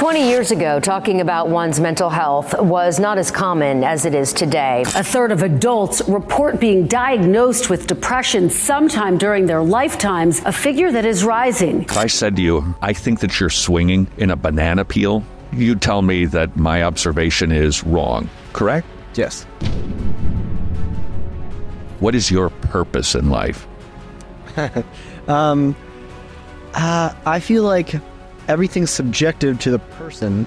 20 years ago, talking about one's mental health was not as common as it is today. A third of adults report being diagnosed with depression sometime during their lifetimes, a figure that is rising. If I said to you, I think that you're swinging in a banana peel, you'd tell me that my observation is wrong, correct? Yes. What is your purpose in life? I feel like everything's subjective to the person.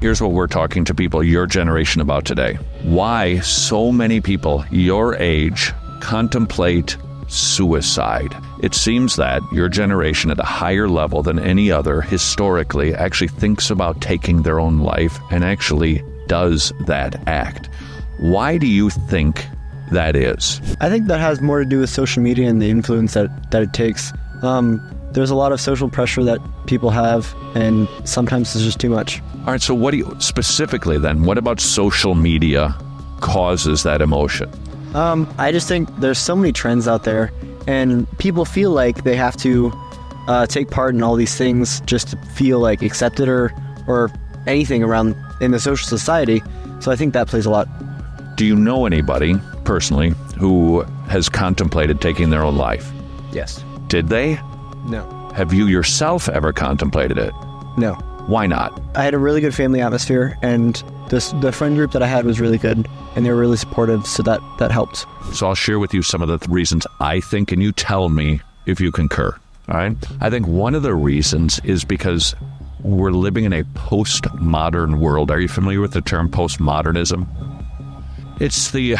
Here's what we're talking to people your generation about today. Why so many people your age contemplate suicide. It seems that your generation at a higher level than any other historically actually thinks about taking their own life and actually does that act. Why do you think that is? I think that has more to do with social media and the influence that it takes. There's a lot of social pressure that people have, and sometimes it's just too much. All right, so what do you, specifically then, what about social media causes that emotion? I just think there's so many trends out there, and people feel like they have to take part in all these things just to feel like accepted or anything around in the social society. So I think that plays a lot. Do you know anybody, personally, who has contemplated taking their own life? Yes. Did they? No. Have you yourself ever contemplated it? No. Why not? I had a really good family atmosphere, and the friend group that I had was really good, and they were really supportive, so that helped. So I'll share with you some of the reasons I think, and you tell me if you concur, all right? I think one of the reasons is because we're living in a postmodern world. Are you familiar with the term postmodernism? It's the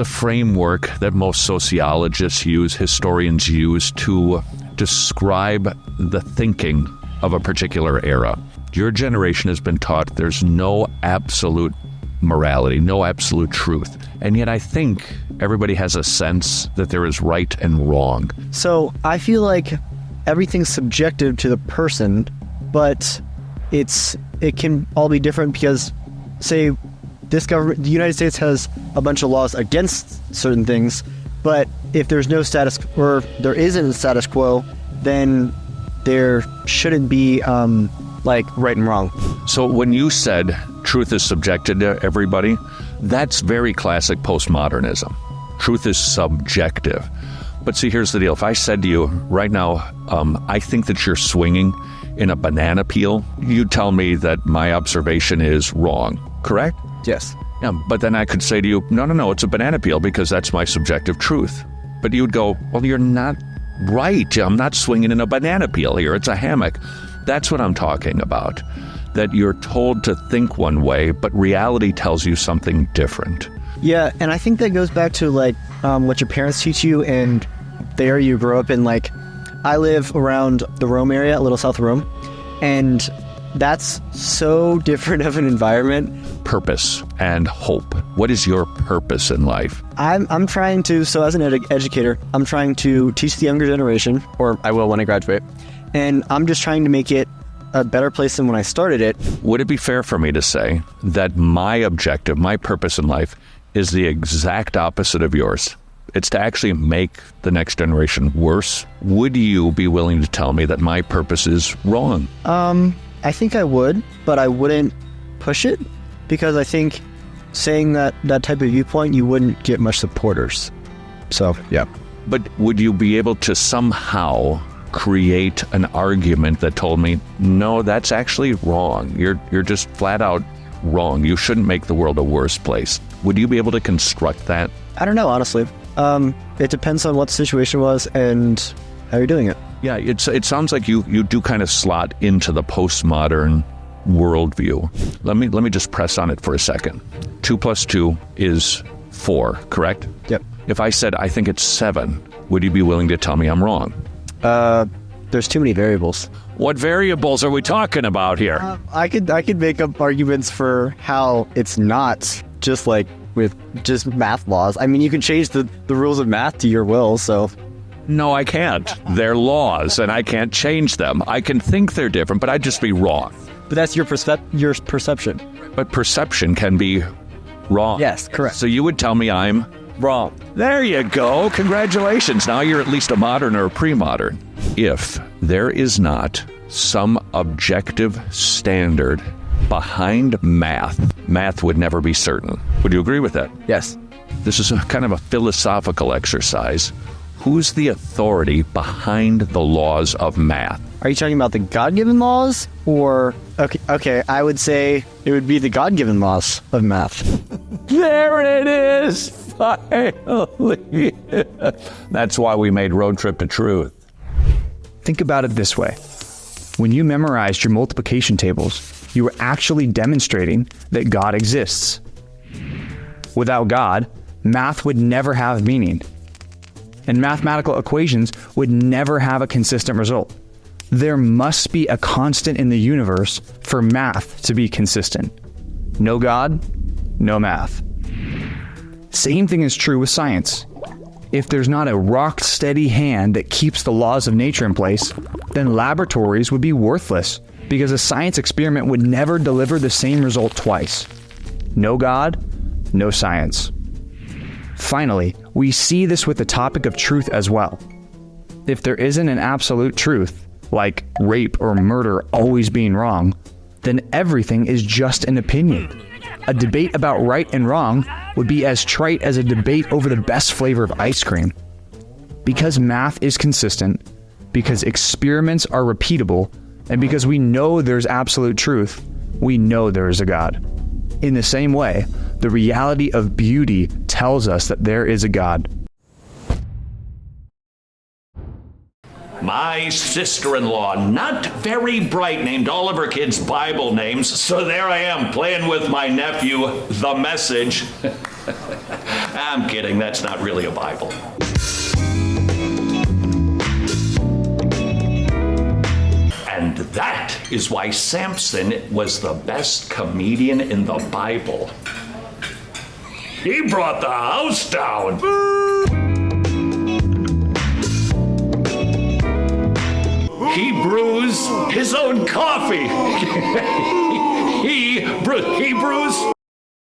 framework that most sociologists use, historians use to describe the thinking of a particular era. Your generation has been taught there's no absolute morality, no absolute truth. And yet I think everybody has a sense that there is right and wrong. So I feel like everything's subjective to the person, but it can all be different because, say, the United States has a bunch of laws against certain things, but if there's no status, or there isn't a status quo, then there shouldn't be like right and wrong. So when you said truth is subjected to everybody, that's very classic postmodernism. Truth is subjective. But see, here's the deal. If I said to you right now, I think that you're swinging in a banana peel, you'd tell me that my observation is wrong, correct? Yes. Yeah, but then I could say to you, no, it's a banana peel because that's my subjective truth. But you'd go, well, you're not right. I'm not swinging in a banana peel here. It's a hammock. That's what I'm talking about. That you're told to think one way, but reality tells you something different. Yeah, and I think that goes back to like what your parents teach you, and there you grow up in. Like, I live around the Rome area, a little south of Rome, and that's so different of an environment. Purpose and hope. What is your purpose in life? I'm trying to, so as an educator, I'm trying to teach the younger generation, or I will when I graduate, and I'm just trying to make it a better place than when I started it. Would it be fair for me to say that my objective, my purpose in life, is the exact opposite of yours? It's to actually make the next generation worse. Would you be willing to tell me that my purpose is wrong? I think I would, but I wouldn't push it, because I think saying that type of viewpoint, you wouldn't get much supporters. So, yeah. But would you be able to somehow create an argument that told me, no, that's actually wrong. You're just flat out wrong. You shouldn't make the world a worse place. Would you be able to construct that? I don't know, honestly. It depends on what the situation was and how you're doing it. Yeah, it sounds like you do kind of slot into the postmodern worldview. Let me just press on it for a second. 2 + 2 is 4, correct? Yep. If I said I think it's 7, would you be willing to tell me I'm wrong? There's too many variables. What variables are we talking about here? I could make up arguments for how it's not, just like with just math laws. I mean, you can change the rules of math to your will, so. No, I can't. They're laws, and I can't change them. I can think they're different, but I'd just be wrong. But that's your perception. But perception can be wrong. Yes, correct. So you would tell me I'm wrong. There you go. Congratulations. Now you're at least a modern or a pre-modern. If there is not some objective standard behind math would never be certain. Would you agree with that? Yes. This is a kind of a philosophical exercise. Who's the authority behind the laws of math? Are you talking about the God-given laws? Or, okay, I would say it would be the God-given laws of math. There it is! Finally! That's why we made Road Trip to Truth. Think about it this way. When you memorized your multiplication tables, you were actually demonstrating that God exists. Without God, math would never have meaning. And mathematical equations would never have a consistent result. There must be a constant in the universe for math to be consistent. No God, no math. Same thing is true with science. If there's not a rock-steady hand that keeps the laws of nature in place, then laboratories would be worthless because a science experiment would never deliver the same result twice. No God, no science. Finally, we see this with the topic of truth as well. If there isn't an absolute truth, like rape or murder always being wrong, then everything is just an opinion. A debate about right and wrong would be as trite as a debate over the best flavor of ice cream. Because math is consistent, because experiments are repeatable, and because we know there's absolute truth, we know there is a God. In the same way, the reality of beauty tells us that there is a God. My sister-in-law, not very bright, named all of her kids Bible names, so there I am playing with my nephew, The Message. I'm kidding, that's not really a Bible. And that is why Samson was the best comedian in the Bible. He brought the house down. He brews his own coffee. he brews